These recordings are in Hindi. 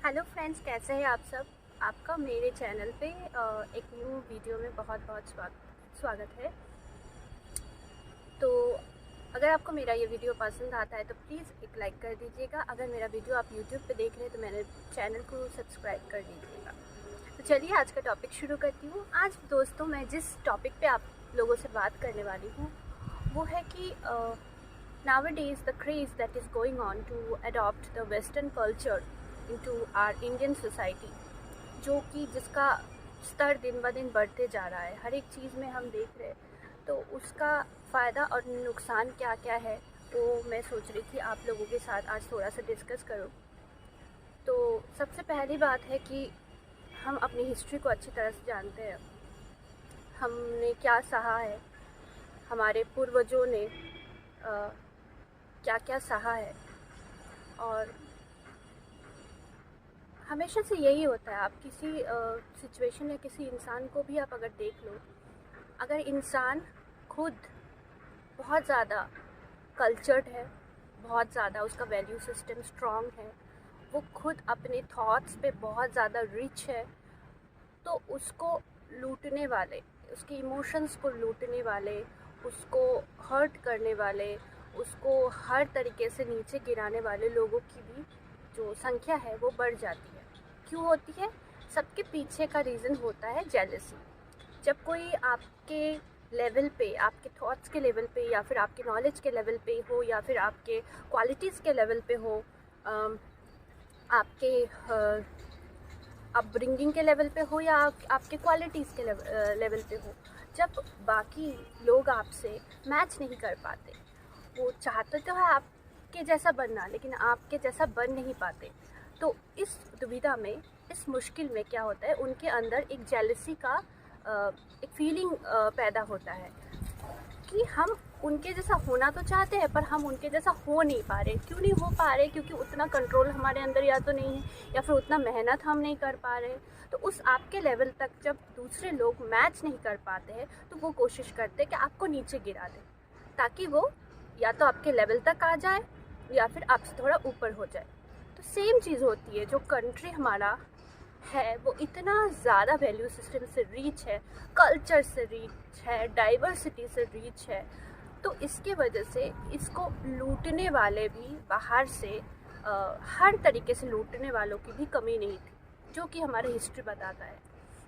हेलो फ्रेंड्स, कैसे हैं आप सब। आपका मेरे चैनल पे एक न्यू वीडियो में बहुत बहुत स्वागत है। तो अगर आपको मेरा ये वीडियो पसंद आता है तो प्लीज़ एक लाइक कर दीजिएगा। अगर मेरा वीडियो आप यूट्यूब पे देख रहे हैं तो मेरे चैनल को सब्सक्राइब कर दीजिएगा। तो चलिए आज का टॉपिक शुरू करती हूँ। आज दोस्तों मैं जिस टॉपिक पे आप लोगों से बात करने वाली हूँ वो है कि nowadays the craze that is going on to adopt the western culture into our Indian society, जो कि जिसका स्तर दिन ब दिन बढ़ते जा रहा है, हर एक चीज़ में हम देख रहे हैं। तो उसका फ़ायदा और नुकसान क्या क्या है वो मैं सोच रही थी आप लोगों के साथ आज थोड़ा सा डिस्कस करूं। तो सबसे पहली बात है कि हम अपनी हिस्ट्री को अच्छी तरह से जानते हैं। हमने क्या सहा है, हमारे पूर्वजों ने क्या क्या सहा है, और हमेशा से यही होता है। आप किसी सिचुएशन या किसी इंसान को भी आप अगर देख लो, अगर इंसान खुद बहुत ज़्यादा कल्चर्ड है, बहुत ज़्यादा उसका वैल्यू सिस्टम स्ट्रॉन्ग है, वो खुद अपने थॉट्स पे बहुत ज़्यादा रिच है, तो उसको लूटने वाले, उसके इमोशंस को लूटने वाले, उसको हर्ट करने वाले, उसको हर तरीके से नीचे गिराने वाले लोगों की भी जो संख्या है वो बढ़ जाती है। क्यों होती है? सबके पीछे का रीज़न होता है जेलसी। जब कोई आपके लेवल पे, आपके थॉट्स के लेवल पे, या फिर आपके नॉलेज के लेवल पे हो, या फिर आपके क्वालिटीज़ के लेवल पे हो, आपके अपब्रिंगिंग के लेवल पे हो, या आपके क्वालिटीज़ के लेवल पे हो, जब बाकी लोग आपसे मैच नहीं कर पाते, वो चाहते तो है आपके जैसा बनना, लेकिन आपके जैसा बन नहीं पाते, तो इस दुविधा में, इस मुश्किल में क्या होता है, उनके अंदर एक जेलसी का एक फीलिंग पैदा होता है कि हम उनके जैसा होना तो चाहते हैं पर हम उनके जैसा हो नहीं पा रहे। क्यों नहीं हो पा रहे? क्योंकि उतना कंट्रोल हमारे अंदर या तो नहीं है, या फिर उतना मेहनत हम नहीं कर पा रहे। तो उस आपके लेवल तक जब दूसरे लोग मैच नहीं कर पाते हैं तो वो कोशिश करते हैं कि आपको नीचे गिरा दें, ताकि वो या तो आपके लेवल तक आ जाए या फिर आपसे थोड़ा ऊपर हो जाए। तो सेम चीज़ होती है, जो कंट्री हमारा है वो इतना ज़्यादा वैल्यू सिस्टम से रीच है, कल्चर से रीच है, डाइवर्सिटी से रीच है, तो इसके वजह से इसको लूटने वाले भी बाहर से हर तरीके से लूटने वालों की भी कमी नहीं थी, जो कि हमारी हिस्ट्री बताता है।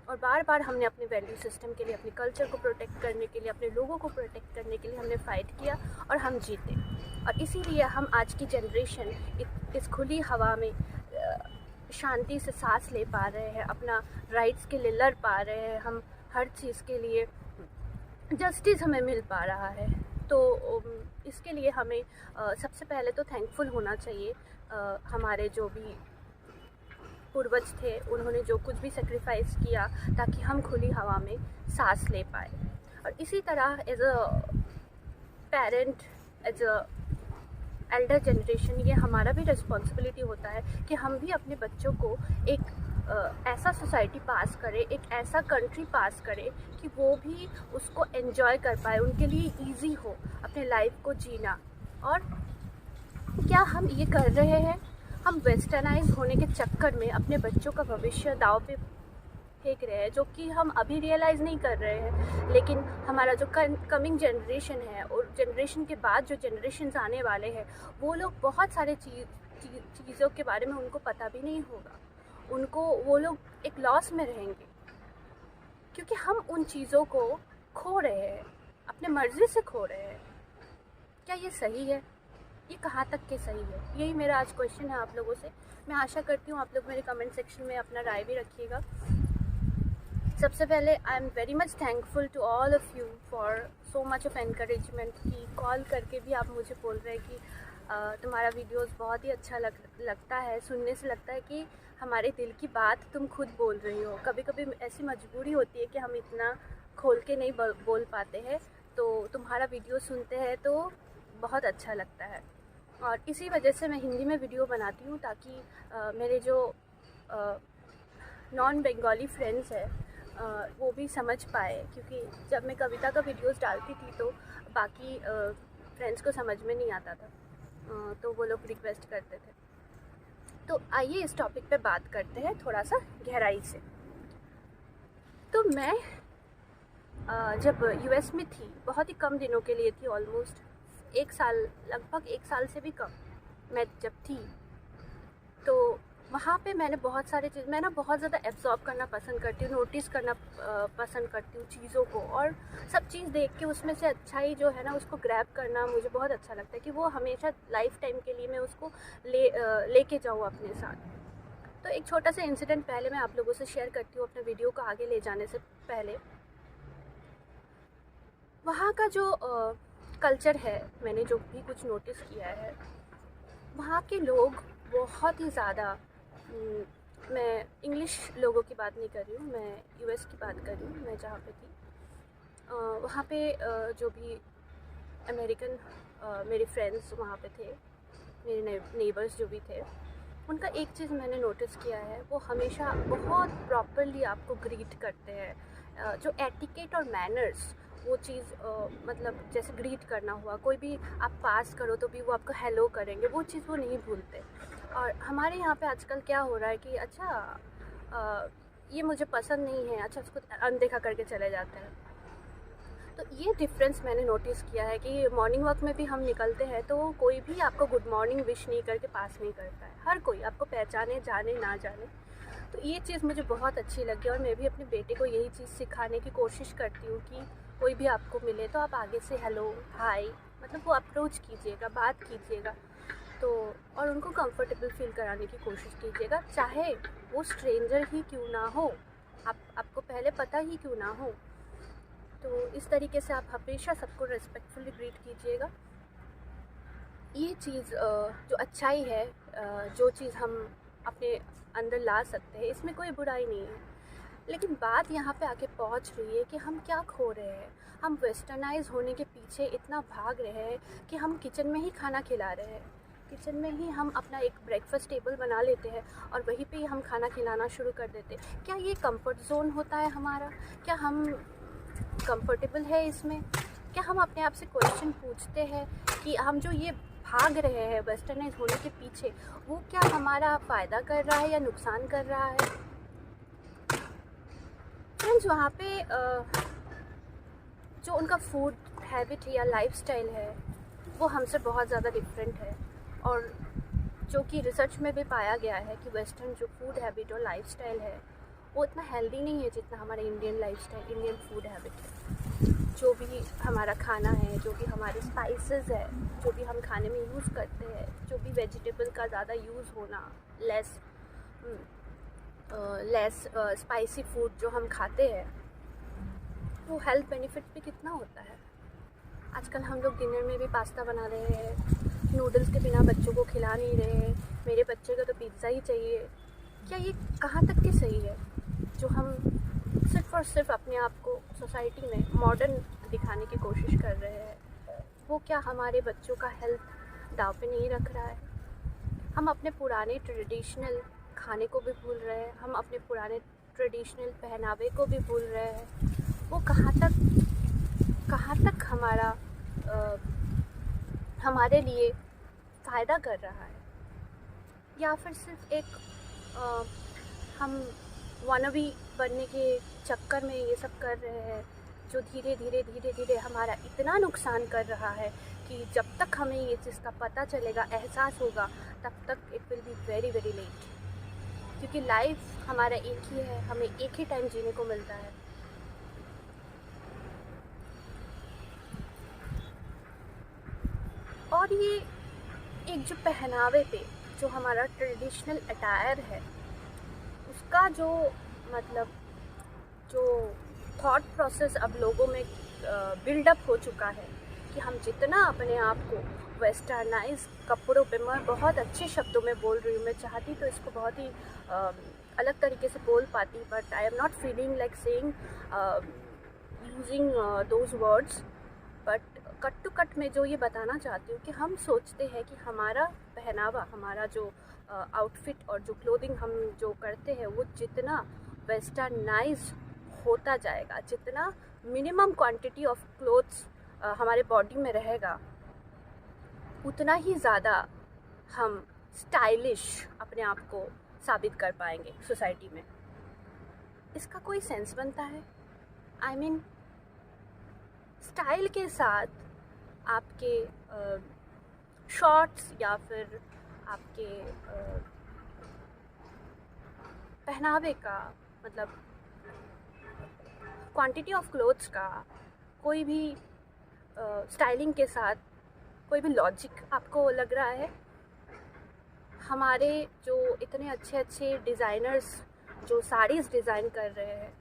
और बार बार हमने अपने वैल्यू सिस्टम के लिए, अपने कल्चर को प्रोटेक्ट करने के लिए, अपने लोगों को प्रोटेक्ट करने के लिए हमने फ़ाइट किया और हम जीते। और इसीलिए हम आज की जनरेशन इस खुली हवा में शांति से सांस ले पा रहे हैं, अपना राइट्स के लिए लड़ पा रहे हैं, हम हर चीज़ के लिए जस्टिस हमें मिल पा रहा है। तो इसके लिए हमें सबसे पहले तो थैंकफुल होना चाहिए। हमारे जो भी पूर्वज थे उन्होंने जो कुछ भी सेक्रीफाइस किया ताकि हम खुली हवा में सांस ले पाए। और इसी तरह as a parent, as a elder generation, ये हमारा भी रिस्पॉन्सिबिलिटी होता है कि हम भी अपने बच्चों को एक ऐसा सोसाइटी पास करें, एक ऐसा कंट्री पास करें कि वो भी उसको एंजॉय कर पाए, उनके लिए इजी हो अपने लाइफ को जीना। और क्या हम ये कर रहे हैं? हम वेस्टर्नाइज होने के चक्कर में अपने बच्चों का भविष्य दाव पे फेंक रहे हैं, जो कि हम अभी रियलाइज़ नहीं कर रहे हैं। लेकिन हमारा जो कमिंग जनरेशन है और जनरेशन के बाद जो जनरेशन आने वाले हैं, वो लोग बहुत सारे चीज़ों के बारे में उनको पता भी नहीं होगा। उनको, वो लोग एक लॉस में रहेंगे, क्योंकि हम उन चीज़ों को खो रहे हैं, अपने मर्ज़ी से खो रहे हैं। क्या ये सही है? ये कहाँ तक के सही है? यही मेरा आज क्वेश्चन है आप लोगों से। मैं आशा करती हूँ आप लोग मेरे कमेंट सेक्शन में अपना राय भी रखिएगा। सबसे पहले I am very much thankful to all of you for so much of encouragement, कि कॉल करके भी आप मुझे बोल रहे हैं कि तुम्हारा वीडियोस बहुत ही अच्छा लगता है, सुनने से लगता है कि हमारे दिल की बात तुम खुद बोल रही हो। कभी कभी ऐसी मजबूरी होती है कि हम इतना खोल के नहीं बोल पाते हैं, तो तुम्हारा वीडियो सुनते हैं तो बहुत अच्छा लगता है। और इसी वजह से मैं हिंदी में वीडियो बनाती हूँ, ताकि मेरे जो नॉन बंगाली फ्रेंड्स है वो भी समझ पाए। क्योंकि जब मैं कविता का वीडियोस डालती थी तो बाकी फ्रेंड्स को समझ में नहीं आता था, तो वो लोग रिक्वेस्ट करते थे। तो आइए इस टॉपिक पे बात करते हैं थोड़ा सा गहराई से। तो मैं जब यूएस में थी, बहुत ही कम दिनों के लिए थी, ऑलमोस्ट 1 साल, लगभग 1 साल से भी कम मैं जब थी, तो वहाँ पे मैंने बहुत सारे चीज़, मैं ना बहुत ज़्यादा एब्जॉर्ब करना पसंद करती हूँ, नोटिस करना पसंद करती हूँ चीज़ों को, और सब चीज़ देख के उसमें से अच्छाई जो है ना उसको ग्रैब करना मुझे बहुत अच्छा लगता है कि वो हमेशा लाइफ टाइम के लिए मैं उसको लेके जाऊँ अपने साथ। तो एक छोटा सा इंसिडेंट पहले मैं आप लोगों से शेयर करती हूँ अपने वीडियो को आगे ले जाने से पहले। वहाँ का जो कल्चर है, मैंने जो भी कुछ नोटिस किया है, वहाँ के लोग बहुत ही ज़्यादा, मैं इंग्लिश लोगों की बात नहीं कर रही हूँ, मैं यूएस की बात कर रही हूँ, मैं जहाँ पे थी वहाँ पे जो भी अमेरिकन मेरे फ्रेंड्स वहाँ पे थे, मेरे नेबर्स जो भी थे, उनका एक चीज़ मैंने नोटिस किया है, वो हमेशा बहुत प्रॉपरली आपको ग्रीट करते हैं। जो एटिकेट और मैनर्स, वो चीज़ मतलब जैसे ग्रीट करना हुआ, कोई भी आप पास करो तो भी वो आपको हेलो करेंगे, वो चीज़ वो नहीं भूलते। और हमारे यहाँ पे आजकल क्या हो रहा है कि अच्छा ये मुझे पसंद नहीं है, अच्छा उसको अनदेखा करके चले जाते हैं। तो ये डिफरेंस मैंने नोटिस किया है कि मॉर्निंग वॉक में भी हम निकलते हैं तो कोई भी आपको गुड मॉर्निंग विश नहीं करके पास नहीं करता है, हर कोई आपको पहचाने, जाने ना जाने। तो ये चीज़ मुझे बहुत अच्छी लगी, और मैं भी अपने बेटे को यही चीज़ सिखाने की कोशिश करती हूँ कि कोई भी आपको मिले तो आप आगे से हेलो, हाय, मतलब वो अप्रोच कीजिएगा, बात कीजिएगा, तो और उनको कंफर्टेबल फील कराने की कोशिश कीजिएगा, चाहे वो स्ट्रेंजर ही क्यों ना हो, आपको पहले पता ही क्यों ना हो। तो इस तरीके से आप हमेशा सबको रिस्पेक्टफुली ग्रीट कीजिएगा। ये चीज़ जो अच्छाई है, जो चीज़ हम अपने अंदर ला सकते हैं, इसमें कोई बुराई नहीं है। लेकिन बात यहाँ पे आके पहुँच रही है कि हम क्या खो रहे हैं। हम वेस्टर्नाइज होने के पीछे इतना भाग रहे हैं कि हम किचन में ही खाना खिला रहे हैं, किचन में ही हम अपना एक ब्रेकफास्ट टेबल बना लेते हैं और वहीं पे ही हम खाना खिलाना शुरू कर देते हैं। क्या ये कंफर्ट जोन होता है हमारा? क्या हम कंफर्टेबल है इसमें? क्या हम अपने आप से क्वेश्चन पूछते हैं कि हम जो ये भाग रहे हैं वेस्टर्नाइज होने के पीछे, वो क्या हमारा फ़ायदा कर रहा है या नुकसान कर रहा है? फ्रेंड्स, वहाँ पे जो उनका फूड हैबिट या लाइफस्टाइल है वो हमसे बहुत ज़्यादा डिफरेंट है, और जो कि रिसर्च में भी पाया गया है कि वेस्टर्न जो फूड हैबिट और लाइफस्टाइल है वो इतना हेल्दी नहीं है जितना हमारा Indian lifestyle, Indian food habit है। जो भी हमारा खाना है, जो भी हमारे स्पाइसेस है, जो भी हम खाने में यूज़ करते हैं, जो भी वेजिटेबल का ज़्यादा यूज़ होना, लेस स्पाइसी फूड जो हम खाते हैं, वो हेल्थ बेनिफिट भी कितना होता है। आजकल हम लोग डिनर में भी पास्ता बना रहे हैं, नूडल्स के बिना बच्चों को खिला नहीं रहे हैं, मेरे बच्चे को तो पिज़्ज़ा ही चाहिए। क्या ये कहाँ तक के सही है? जो हम सिर्फ़ और सिर्फ अपने आप को सोसाइटी में मॉडर्न दिखाने की कोशिश कर रहे हैं, वो क्या हमारे बच्चों का हेल्थ दाव पे नहीं रख रहा है? हम अपने पुराने ट्रेडिशनल खाने को भी भूल रहे हैं, हम अपने पुराने ट्रेडिशनल पहनावे को भी भूल रहे हैं। वो कहाँ तक हमारे लिए फ़ायदा कर रहा है, या फिर सिर्फ एक हम वानबी बनने के चक्कर में ये सब कर रहे हैं, जो धीरे धीरे हमारा इतना नुकसान कर रहा है कि जब तक हमें ये चीज़ का पता चलेगा, एहसास होगा, तब तक it will be very very late. क्योंकि लाइफ हमारा एक ही है, हमें एक ही टाइम जीने को मिलता है। और ये एक जो पहनावे पे जो हमारा ट्रेडिशनल अटायर है, उसका जो मतलब जो थॉट प्रोसेस अब लोगों में बिल्डअप हो चुका है कि हम जितना अपने आप को वेस्टर्नाइज कपड़ों पे, मैं बहुत अच्छे शब्दों में बोल रही हूँ, मैं चाहती तो इसको बहुत ही अलग तरीके से बोल पाती, but I am not feeling like saying using those words, but cut to cut में जो ये बताना चाहती हूँ कि हम सोचते हैं कि हमारा पहनावा, हमारा जो आउटफिट और जो क्लोथिंग हम जो करते हैं, वो जितना वेस्टर्नाइज होता जाएगा, जितना मिनिमम क्वांटिटी ऑफ क्लोथ्स हमारे बॉडी में रहेगा, उतना ही ज़्यादा हम स्टाइलिश अपने आप को साबित कर पाएंगे सोसाइटी में। इसका कोई सेंस बनता है? आई मीन स्टाइल के साथ आपके शॉर्ट्स या फिर आपके पहनावे का, मतलब क्वांटिटी ऑफ क्लोथ्स का कोई भी स्टाइलिंग के साथ कोई भी लॉजिक आपको लग रहा है? हमारे जो इतने अच्छे अच्छे डिज़ाइनर्स जो साड़ीज़ डिज़ाइन कर रहे हैं,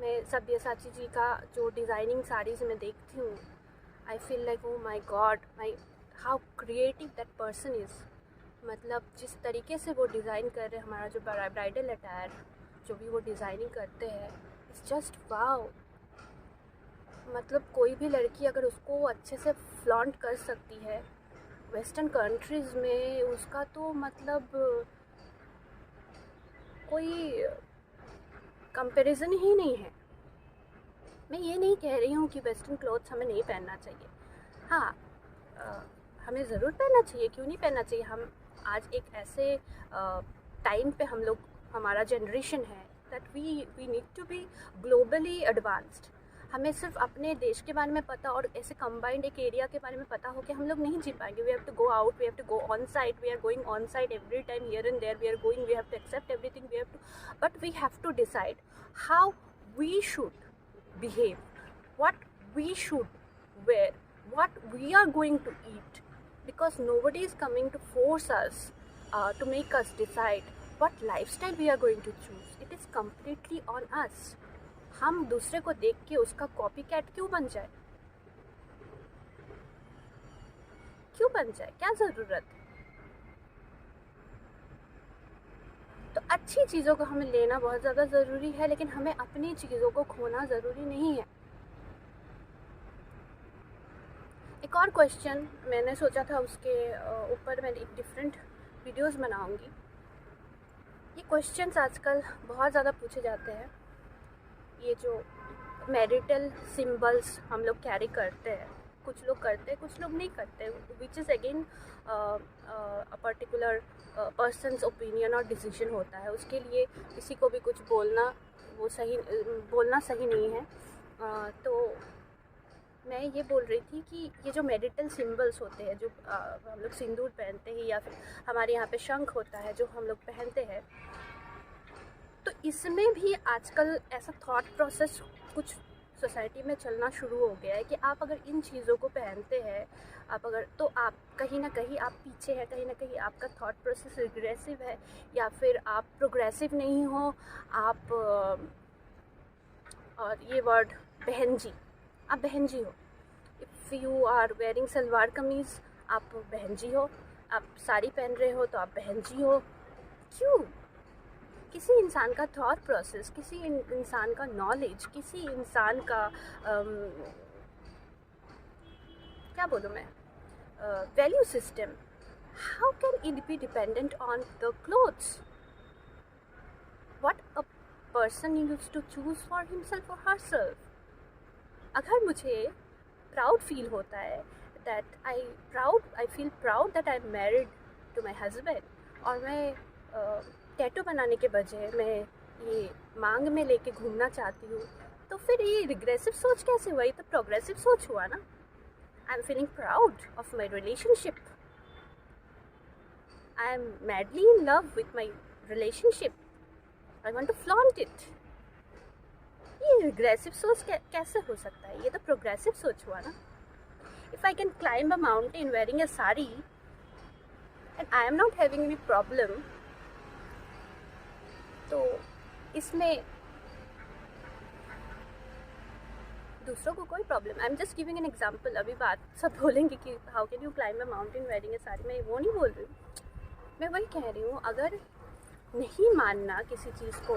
मैं सब्यसाची जी का जो डिज़ाइनिंग साड़ीज़ में देखती हूँ, I feel like oh my God, my how creative that person is. मतलब जिस तरीके से वो डिज़ाइन कर रहे हैं, हमारा जो ब्राइडल अटायर जो भी वो डिज़ाइनिंग करते हैं, इट्स जस्ट वाओ। मतलब कोई भी लड़की अगर उसको अच्छे से फ्लॉन्ट कर सकती है वेस्टर्न कंट्रीज़ में, उसका तो मतलब कोई कंपैरिजन ही नहीं है। मैं ये नहीं कह रही हूँ कि वेस्टर्न क्लोथ्स हमें नहीं पहनना चाहिए, हाँ हमें ज़रूर पहनना चाहिए, क्यों नहीं पहनना चाहिए। हम आज एक ऐसे टाइम पे हम लोग, हमारा जनरेशन है that we need to be globally advanced. हमें सिर्फ अपने देश के बारे में पता और ऐसे कंबाइंड एक एरिया के बारे में पता हो कि हम लोग नहीं जी पाएंगे। We have to go out, we have to go on site, we are going on site every time, here and there we are going, we have to accept everything, we have to, but we have to decide how we should behave, what we should wear, what we are going to eat, because nobody is coming to force us to make us decide what lifestyle we are going to choose. It is completely on us. हम दूसरे को देख के उसका कॉपी कैट क्यों बन जाए? क्यों बन जाए? क्या ज़रूरत? तो अच्छी चीज़ों को हमें लेना बहुत ज़्यादा ज़रूरी है, लेकिन हमें अपनी चीज़ों को खोना ज़रूरी नहीं है। एक और क्वेश्चन मैंने सोचा था, उसके ऊपर मैं एक डिफरेंट वीडियोस बनाऊंगी। ये क्वेश्चंस आजकल बहुत ज़्यादा पूछे जाते हैं। ये जो मैरिटल सिंबल्स हम लोग कैरी करते हैं, कुछ लोग करते हैं, कुछ लोग नहीं करते, which is again a particular persons opinion और डिसीजन होता है। उसके लिए किसी को भी कुछ बोलना सही नहीं है। तो मैं ये बोल रही थी कि ये जो मैरिटल सिंबल्स होते हैं, जो हम लोग सिंदूर पहनते हैं या फिर हमारे यहाँ पे शंख होता है जो हम लोग पहनते हैं, तो इसमें भी आजकल ऐसा थॉट प्रोसेस कुछ सोसाइटी में चलना शुरू हो गया है कि आप अगर इन चीज़ों को पहनते हैं, आप अगर, तो आप कहीं ना कहीं आप पीछे है, कहीं ना कहीं आपका थॉट प्रोसेस रिग्रेसिव है, या फिर आप प्रोग्रेसिव नहीं हो। आप और ये वर्ड बहन जी, आप बहन जी हो। If you are wearing salwar kameez, आप बहन जी हो। आप साड़ी पहन रहे हो तो आप बहन जी हो। क्यों? किसी इंसान का थॉट प्रोसेस, किसी इंसान का नॉलेज, किसी इंसान का क्या बोलूँ मैं, value system, how can it be dependent on the clothes? What a person use to choose for himself और हरसेल्फ। अगर मुझे प्राउड फील होता है that I feel proud that I am married to my husband, और मैं टैटू बनाने के बजाय मैं ये मांग में लेके घूमना चाहती हूँ, तो फिर ये रिग्रेसिव सोच कैसे हुआ? ये तो प्रोग्रेसिव सोच हुआ ना। I am feeling proud of my relationship, I am madly in love with my relationship, I want to flaunt it. ये रिग्रेसिव सोच कैसे हो सकता है? ये तो प्रोग्रेसिव सोच हुआ ना। If I can climb a mountain wearing a sari and I am not having any problem, तो इसमें दूसरों को कोई problem. I am just giving an example. अभी बात सब बोलेंगे कि how can you climb a mountain wearing a sari, मैं वो नहीं बोल रही हूँ। मैं वही कह रही हूँ, अगर नहीं मानना किसी चीज़ को,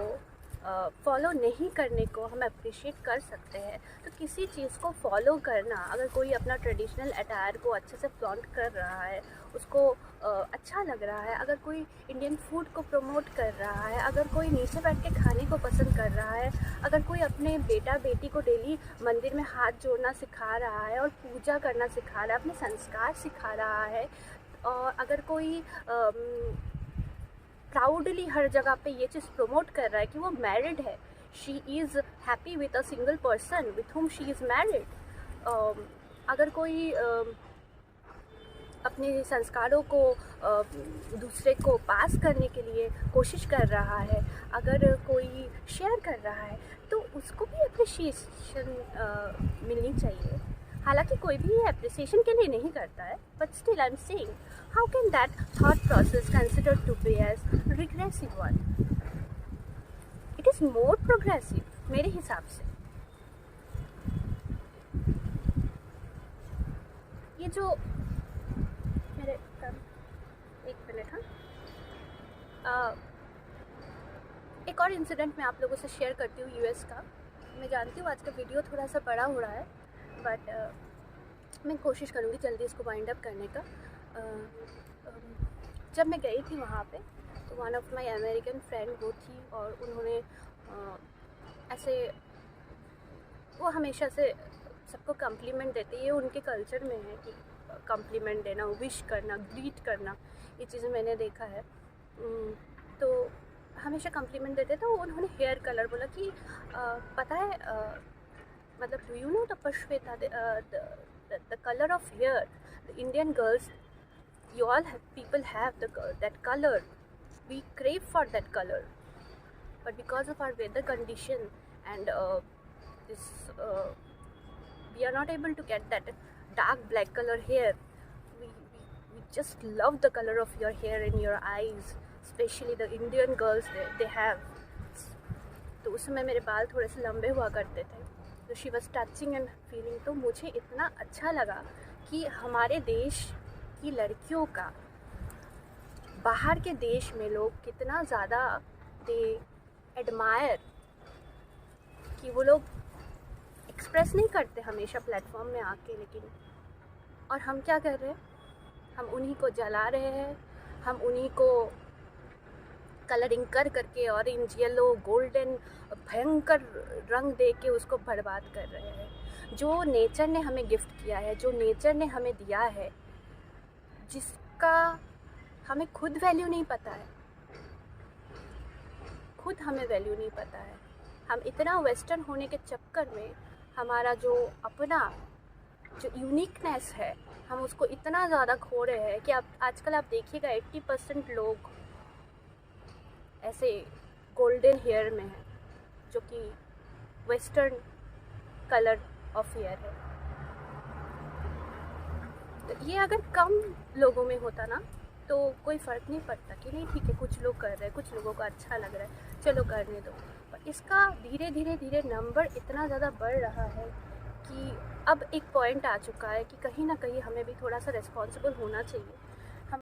फॉलो नहीं करने को हम अप्रिशिएट कर सकते हैं, तो किसी चीज़ को फॉलो करना, अगर कोई अपना ट्रेडिशनल अटायर को अच्छे से फ्लॉन्ट कर रहा है, उसको अच्छा लग रहा है, अगर कोई इंडियन फूड को प्रमोट कर रहा है, अगर कोई नीचे बैठ के खाने को पसंद कर रहा है, अगर कोई अपने बेटा बेटी को डेली मंदिर में हाथ जोड़ना सिखा रहा है और पूजा करना सिखा रहा है, अपने संस्कार सिखा रहा है, और अगर कोई प्राउडली हर जगह पे ये चीज़ प्रमोट कर रहा है कि वो मैरिड है, she is happy with a single person with whom she is married, अगर कोई अपने संस्कारों को दूसरे को पास करने के लिए कोशिश कर रहा है, अगर कोई शेयर कर रहा है, तो उसको भी अप्रिसिएशन मिलनी चाहिए। हालांकि कोई भी अप्रिसिएशन के लिए नहीं करता है, but still I am saying how can that thought process considered to be as regressive one? It is more progressive मेरे हिसाब से। ये जो मेरे एक मिनट, हाँ, एक और इंसिडेंट मैं आप लोगों से शेयर करती हूँ यूएस का। मैं जानती हूँ आज का वीडियो थोड़ा सा बड़ा हो रहा है, बट मैं कोशिश करूँगी जल्दी इसको वाइंड अप करने का। जब मैं गई थी वहाँ पे, तो one of my American friend वो थी, और उन्होंने ऐसे, वो हमेशा से सबको कम्प्लीमेंट देते, ये उनके कल्चर में है कि कम्प्लीमेंट देना, विश करना, ग्रीट करना, ये चीज़ें मैंने देखा है। तो हमेशा कम्प्लीमेंट देते, तो उन्होंने हेयर कलर बोला कि पता है, मतलब डू यू नो द पश्वेता, the colour of hair, the Indian girls, you all have, people have that color, we crave for that color, but because of our weather condition and this we are not able to get that dark black color hair. We just love the color of your hair and your eyes, especially the Indian girls, they have. तो उस समय मेरे बाल थोड़े से लंबे हुआ करते थे, तो she was touching and feeling, तो मुझे इतना अच्छा लगा कि हमारे देश की लड़कियों का बाहर के देश में लोग कितना ज़्यादा दे एडमायर, कि वो लोग एक्सप्रेस नहीं करते हमेशा प्लेटफॉर्म में आके, लेकिन और हम क्या कर रहे हैं, हम उन्हीं को जला रहे हैं, हम उन्हीं को कलरिंग कर करके ऑरेंज, येलो, गोल्डन, भयंकर रंग दे के उसको बर्बाद कर रहे हैं। जो नेचर ने हमें गिफ्ट किया है, जो नेचर ने हमें दिया है, जिसका हमें खुद वैल्यू नहीं पता है, खुद हमें वैल्यू नहीं पता है। हम इतना वेस्टर्न होने के चक्कर में हमारा जो अपना जो यूनिकनेस है, हम उसको इतना ज़्यादा खो रहे हैं कि आजकल आप देखिएगा 80% लोग ऐसे गोल्डन हेयर में हैं, जो कि वेस्टर्न कलर ऑफ हेयर है। तो ये अगर कम लोगों में होता ना, तो कोई फ़र्क नहीं पड़ता कि नहीं ठीक है, कुछ लोग कर रहे हैं, कुछ लोगों को अच्छा लग रहा है, चलो करने दो। पर इसका धीरे धीरे नंबर इतना ज़्यादा बढ़ रहा है कि अब एक पॉइंट आ चुका है कि कहीं ना कहीं हमें भी थोड़ा सा रिस्पॉन्सिबल होना चाहिए